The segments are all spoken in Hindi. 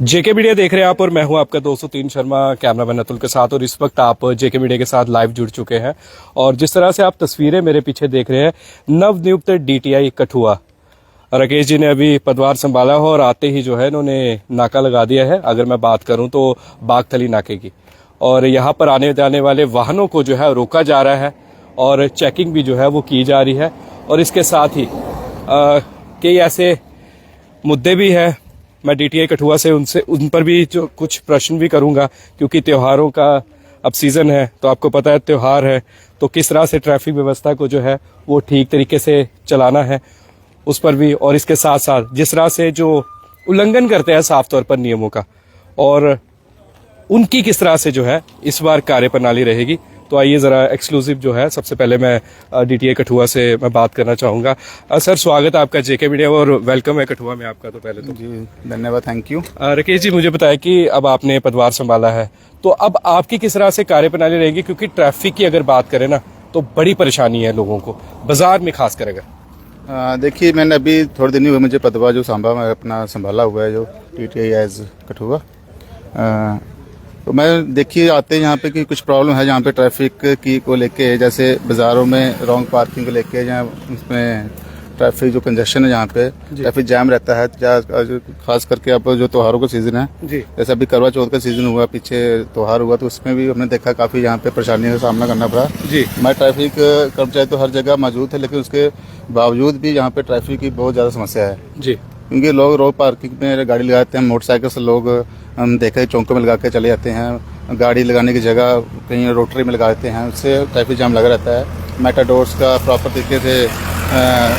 जेके मीडिया देख रहे हैं आप और मैं हूं आपका 203 शर्मा कैमरामैन अतुल के साथ। और इस वक्त आप जेके मीडिया के साथ लाइव जुड़ चुके हैं और जिस तरह से आप तस्वीरें मेरे पीछे देख रहे हैं, नवनियुक्त डीटीआई कठुआ राकेश जी ने अभी पदभार संभाला हो और आते ही जो है इन्होंने नाका लगा दिया है। अगर मैं बात करूं तो बागथली नाके की, और यहाँ पर आने जाने वाले वाहनों को जो है रोका जा रहा है और चेकिंग भी जो है वो की जा रही है। और इसके साथ ही कई ऐसे मुद्दे भी हैं, मैं डीटीआई कठुआ से उन पर भी जो कुछ प्रश्न भी करूंगा, क्योंकि त्योहारों का अब सीज़न है, तो आपको पता है त्यौहार है, तो किस तरह से ट्रैफिक व्यवस्था को जो है वो ठीक तरीके से चलाना है उस पर भी। और इसके साथ साथ जिस तरह से जो उल्लंघन करते हैं साफ तौर पर नियमों का, और उनकी किस तरह से जो है इस बार कार्यप्रणाली रहेगी। तो आइए ज़रा एक्सक्लूसिव जो है, सबसे पहले मैं डीटीआई कठुआ से मैं बात करना चाहूँगा। सर, स्वागत है आपका जेके मीडिया और वेलकम है कठुआ में आपका। तो पहले तो जी धन्यवाद, थैंक यू। राकेश जी, मुझे बताया कि अब आपने पदभार संभाला है, तो अब आपकी किस तरह से कार्यप्रणाली रहेगी, क्योंकि ट्रैफिक की अगर बात करें ना तो बड़ी परेशानी है लोगों को, बाजार में खास कर। अगर देखिए, मैंने अभी थोड़े दिन ही हुए मुझे पदभार जो अपना संभाला हुआ है, जो डीटीआई एज कठुआ। तो मैं देखिए आते हैं यहाँ पे कि कुछ प्रॉब्लम है जहाँ पे ट्रैफिक की को लेके, जैसे बाज़ारों में रॉन्ग पार्किंग को लेके, जहाँ उसमें ट्रैफिक जो कंजेशन है, जहाँ पे ट्रैफिक जैम रहता है, खास करके अब जो त्योहारों का सीज़न है, जैसे अभी करवा चौथ का सीज़न हुआ, पीछे त्योहार हुआ, तो उसमें भी हमने देखा काफ़ी यहाँ पे परेशानियों का सामना करना पड़ा। हमारे ट्रैफिक कर्मचारी तो हर जगह मौजूद है, लेकिन उसके बावजूद भी यहाँ पे ट्रैफिक की बहुत ज़्यादा समस्या है क्योंकि लोग रोड पार्किंग में गाड़ी लगाते हैं, मोटरसाइकिल से लोग हम देखे चौकों में लगा के चले जाते हैं, गाड़ी लगाने की जगह कहीं रोटरी में लगा देते हैं, उससे ट्रैफिक जाम लगा रहता है। मेटाडोर्स का प्रॉपर तरीके से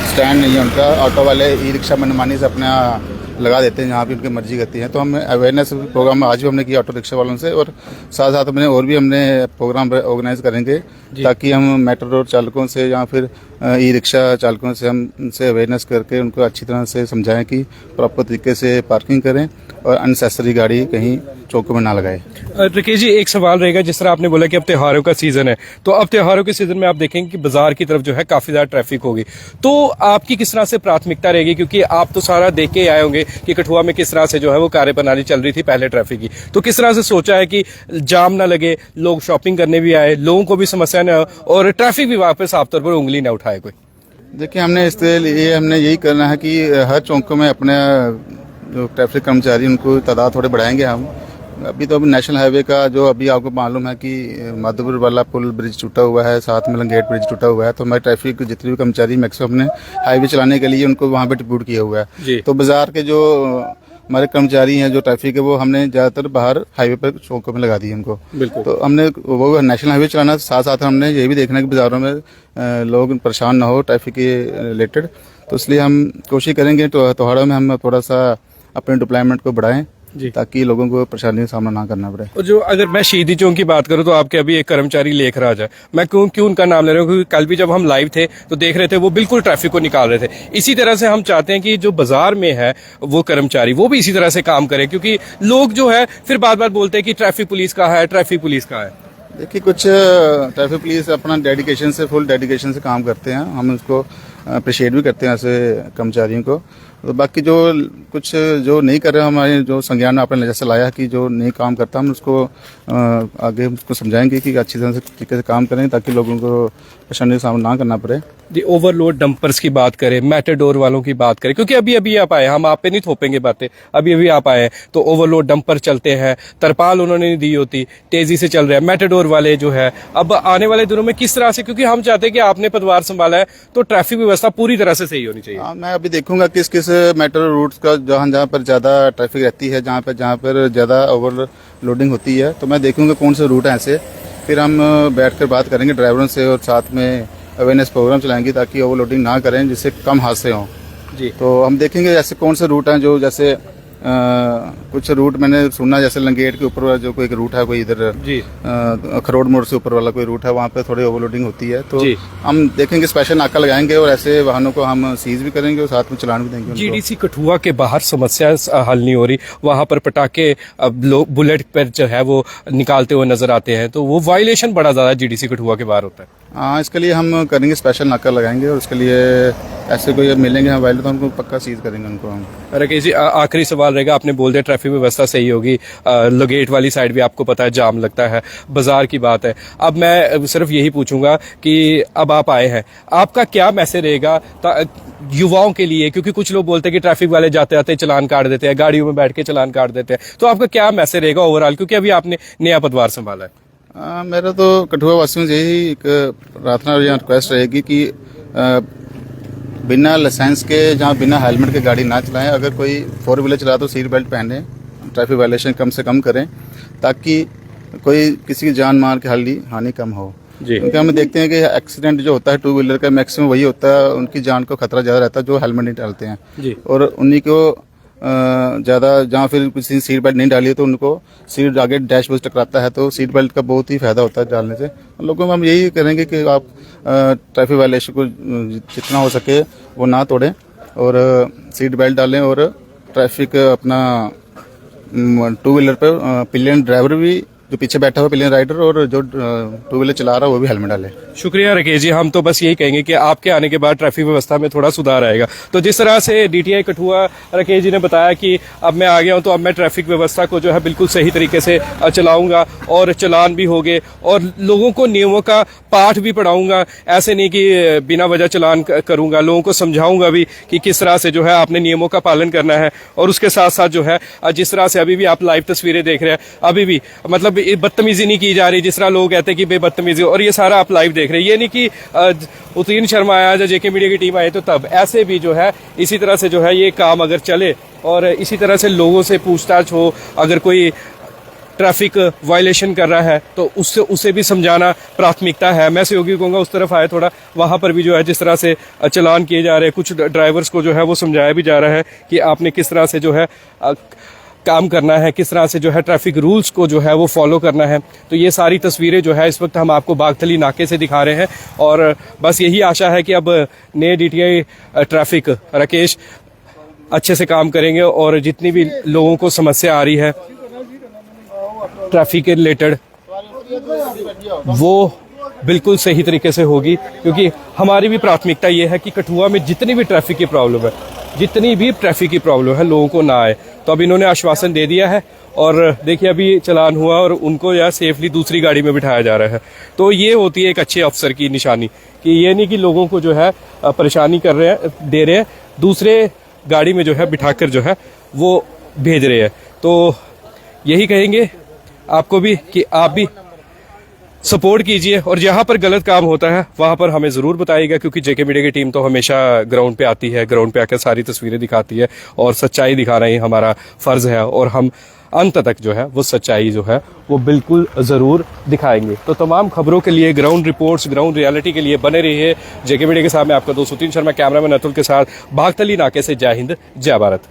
स्टैंड नहीं है उनका, ऑटो वाले ई रिक्शा मनमानी से अपना लगा देते हैं जहाँ भी उनकी मर्जी करती है। तो हम अवेयरनेस प्रोग्राम आज भी हमने किया ऑटो रिक्शा वालों से, और साथ साथ हमने और भी हमने प्रोग्राम ऑर्गेनाइज करेंगे ताकि हम मेट्रो चालकों से या फिर ई रिक्शा चालकों से हम उनसे अवेयरनेस करके उनको अच्छी तरह से समझाएं कि प्रॉपर तरीके से पार्किंग करें और अननेसेसरी गाड़ी कहीं चौकों में ना लगाए। राकेश जी, एक सवाल रहेगा, जिस तरह आपने बोला कि अब त्योहारों का सीजन है, तो अब त्योहारों के सीजन में आप देखेंगे कि बाजार की तरफ जो है काफी ज्यादा ट्रैफिक होगी, तो आपकी किस तरह से प्राथमिकता रहेगी, क्योंकि आप तो सारा देख के आए होंगे कि कठुआ में किस तरह से जो है वो कार्यप्रणाली चल रही थी पहले ट्रैफिक की, तो किस तरह से सोचा है कि जाम ना लगे, लोग शॉपिंग करने भी आए, लोगों को भी समस्या न हो और ट्रैफिक विभाग पे साफ तौर पर उंगली न उठाए कोई। देखिए, हमने इसके लिए हमने यही करना है कि हर चौकों में अपने जो ट्रैफिक कर्मचारी उनको तादाद थोड़े बढ़ाएंगे हम। अभी तो अभी नेशनल हाईवे का जो अभी आपको मालूम है कि माधोपुर वाला पुल ब्रिज टूटा हुआ है, साथ में लंगेट ब्रिज टूटा हुआ है, तो हमारे ट्रैफिक जितने भी कर्मचारी मैक्सिमम हमने हाईवे चलाने के लिए उनको वहाँ पे डिप्यूट किया हुआ है। तो बाजार के जो हमारे कर्मचारी हैं जो ट्रैफिक है, वो हमने ज्यादातर बाहर हाईवे पर चौकों में लगा दिए उनको। तो हमने वो नेशनल हाईवे चलाना, साथ साथ हमने ये भी देखना कि बाजारों में लोग परेशान ना हो ट्रैफिक के रिलेटेड। तो इसलिए हम कोशिश करेंगे तो त्योहारों में हम थोड़ा सा अपने डिप्लॉयमेंट को बढ़ाएं ताकि लोगों को परेशानी का सामना ना करना पड़े। और जो अगर मैं शहीदी चौक की बात करूं तो आपके अभी एक कर्मचारी लेखराज है, मैं क्यों उनका नाम ले रहा हूं, क्योंकि कल भी जब हम लाइव थे तो देख रहे थे वो बिल्कुल ट्रैफिक को निकाल रहे थे। इसी तरह से हम चाहते हैं कि जो बाजार में है वो कर्मचारी वो भी इसी तरह से काम करे, क्योंकि लोग जो है फिर बार बार बोलते हैं कि ट्रैफिक पुलिस का है, ट्रैफिक पुलिस का है। देखिए, कुछ ट्रैफिक पुलिस अपना डेडिकेशन से फुल डेडिकेशन से काम करते हैं, हम उसको अप्रिशिएट भी करते हैं ऐसे कर्मचारियों को। तो बाकी जो कुछ जो नहीं कर रहे, हमारे जो संज्ञान आपने नजर से लाया कि जो नहीं काम करता, हम उसको आगे उसको समझाएंगे कि अच्छी तरह से तरीके से काम करें ताकि लोगों को परेशानी का सामना ना करना पड़े। जी, ओवरलोड डंपर्स की बात करें, मेटाडोर वालों की बात करें, क्योंकि अभी अभी आप आए, हम आप पे नहीं थोपेंगे बातें, अभी अभी आप आए तो ओवरलोड डंपर चलते हैं, तरपाल उन्होंने नहीं दी होती, तेजी से चल रहे हैं मेटाडोर वाले जो है। अब आने वाले दिनों में किस तरह से, क्योंकि हम चाहते हैं कि आपने पदभार संभाला है तो ट्रैफिक व्यवस्था पूरी तरह से सही होनी चाहिए। मैं अभी देखूंगा किस किस मेट्रो रूट्स का जहाँ पर ज्यादा ट्रैफिक रहती है, जहाँ पर ज्यादा ओवरलोडिंग होती है, तो मैं देखूंगा कौन से रूट है ऐसे, फिर हम बैठकर बात करेंगे ड्राइवरों से और साथ में अवेयरनेस प्रोग्राम चलाएंगे ताकि ओवरलोडिंग ना करें, जिससे कम हादसे हों। तो हम देखेंगे ऐसे कौन से रूट हैं जो, जैसे कुछ रूट मैंने सुना, जैसे लंगेट के ऊपर जो कोई रूट है, कोई इधर खरोड़ मोड़ से ऊपर वाला कोई रूट है, वहाँ पे थोड़ी ओवरलोडिंग होती है, तो हम देखेंगे स्पेशल नाका लगाएंगे और ऐसे वाहनों को हम सीज भी करेंगे और साथ में चलान भी देंगे। जीडीसी कठुआ के बाहर समस्या हल नहीं हो रही, वहाँ पर पटाखे लोग बुलेट पर जो है वो निकालते हुए नजर आते हैं, तो वो वायलेशन बड़ा ज्यादा जीडीसी कठुआ के बाहर होता है। हाँ, इसके लिए हम करेंगे, स्पेशल नाका लगाएंगे और उसके लिए ऐसे कोई मिलेंगे हम वाले तो हमको पक्का सीज करेंगे उनको हम। राकेश जी, आखिरी सवाल रहेगा। आपने बोल दिया ट्रैफिक व्यवस्था सही होगी, लोगेट वाली साइड भी आपको पता है जाम लगता है, बाजार की बात है। अब मैं सिर्फ यही पूछूंगा कि अब आप आए हैं, आपका क्या मैसेज रहेगा युवाओं के लिए, क्योंकि कुछ लोग बोलते हैं कि ट्रैफिक वाले जाते आते चलान काट देते हैं, गाड़ियों में बैठ के चलान काट देते हैं, तो आपका क्या मैसेज रहेगा ओवरऑल, क्योंकि अभी आपने नया पदभार संभाला है? मेरा तो कठुआ वासियों से यही एक प्रार्थना या रिक्वेस्ट रहेगी कि बिना लाइसेंस के, जहाँ बिना हेलमेट के गाड़ी ना चलाएं। अगर कोई 4 व्हीलर चला तो सीट बेल्ट पहने, ट्रैफिक वायलेशन कम से कम करें ताकि कोई किसी की जान माल की हानि कम हो जी। क्योंकि हम देखते हैं कि एक्सीडेंट जो होता है 2 व्हीलर का मैक्सिमम वही होता है, उनकी जान को खतरा ज़्यादा रहता है जो हेलमेट नहीं डालते हैं जी। और उन्हीं को ज़्यादा, जहाँ फिर किसी सीट बेल्ट नहीं डाली है तो उनको सीट आगे डैशबोर्ड टकराता है, तो सीट बेल्ट का बहुत ही फायदा होता है डालने से। लोगों को हम यही करेंगे कि आप ट्रैफिक वायलेशन को जितना हो सके वो ना तोड़ें और सीट बेल्ट डालें और ट्रैफिक अपना 2 व्हीलर पर पिलियन ड्राइवर भी, जो पीछे बैठा हुआ पिलियन राइडर, और जो 2 व्हीलर चला रहा है वो भी हेलमेट डाले। शुक्रिया राकेश जी, हम तो बस यही कहेंगे कि आपके आने के बाद ट्रैफिक व्यवस्था में थोड़ा सुधार आएगा। तो जिस तरह से डीटीआई कठुआ राकेश जी ने बताया कि अब मैं आ गया हूं तो अब मैं ट्रैफिक व्यवस्था को जो है बिल्कुल सही तरीके से चलाऊंगा और चालान भी होंगे और लोगों को नियमों का पाठ भी पढ़ाऊंगा। ऐसे नहीं कि बिना वजह चालान करूंगा, लोगों को समझाऊंगा भी कि किस तरह से जो है आपने नियमों का पालन करना है। और उसके साथ साथ जो है जिस तरह से अभी भी आप लाइव तस्वीरें देख रहे हैं, अभी भी मतलब बदतमीजी नहीं की जा रही, जिस तरह लोग कहते हैं कि बेबदतमीजी, और ये सारा आप लाइव देख रहे हैं। ये नहीं कि उत्तीर्ण शर्मा आया या जेके मीडिया की टीम आई तो तब, ऐसे भी जो है इसी तरह से जो है ये काम अगर चले और इसी तरह से लोगों से पूछताछ हो, अगर कोई ट्रैफिक वायलेशन कर रहा है तो उसे भी समझाना प्राथमिकता है। मैं सहयोगी कहूँगा उस तरफ आए थोड़ा, वहाँ पर भी जो है जिस तरह से चालान किए जा रहे हैं, कुछ ड्राइवर्स को जो है वो समझाया भी जा रहा है कि आपने किस तरह से जो है काम करना है, किस तरह से जो है ट्रैफिक रूल्स को जो है वो फॉलो करना है। तो ये सारी तस्वीरें जो है इस वक्त हम आपको बागथली नाके से दिखा रहे हैं और बस यही आशा है कि अब नए डीटीआई ट्रैफिक राकेश अच्छे से काम करेंगे और जितनी भी लोगों को समस्या आ रही है ट्रैफिक के रिलेटेड वो बिल्कुल सही तरीके से होगी, क्योंकि हमारी भी प्राथमिकता ये है कि कठुआ में जितनी भी ट्रैफिक की प्रॉब्लम है लोगों को ना आए। तो अब इन्होंने आश्वासन दे दिया है और देखिए अभी चालान हुआ और उनको यार सेफली दूसरी गाड़ी में बिठाया जा रहा है। तो ये होती है एक अच्छे अफसर की निशानी कि ये नहीं कि लोगों को जो है परेशानी दे रहे हैं, दूसरे गाड़ी में जो है बिठाकर जो है वो भेज रहे हैं। तो यही कहेंगे आपको भी कि आप भी सपोर्ट कीजिए और जहां पर गलत काम होता है वहां पर हमें जरूर बताइएगा, क्योंकि जेके मीडिया की टीम तो हमेशा ग्राउंड पे आती है, ग्राउंड पे आकर सारी तस्वीरें दिखाती है और सच्चाई दिखाना ही हमारा फर्ज है और हम अंत तक जो है वो सच्चाई जो है वो बिल्कुल जरूर दिखाएंगे। तो तमाम खबरों के लिए, ग्राउंड रिपोर्ट्स, ग्राउंड रियलिटी के लिए बने रहिए जेके मीडिया के साथ। मैं आपका दोस्त उत्तीर्ण शर्मा, कैमरामैन अतुल के साथ बागथली नाके से। जय हिंद, जय भारत।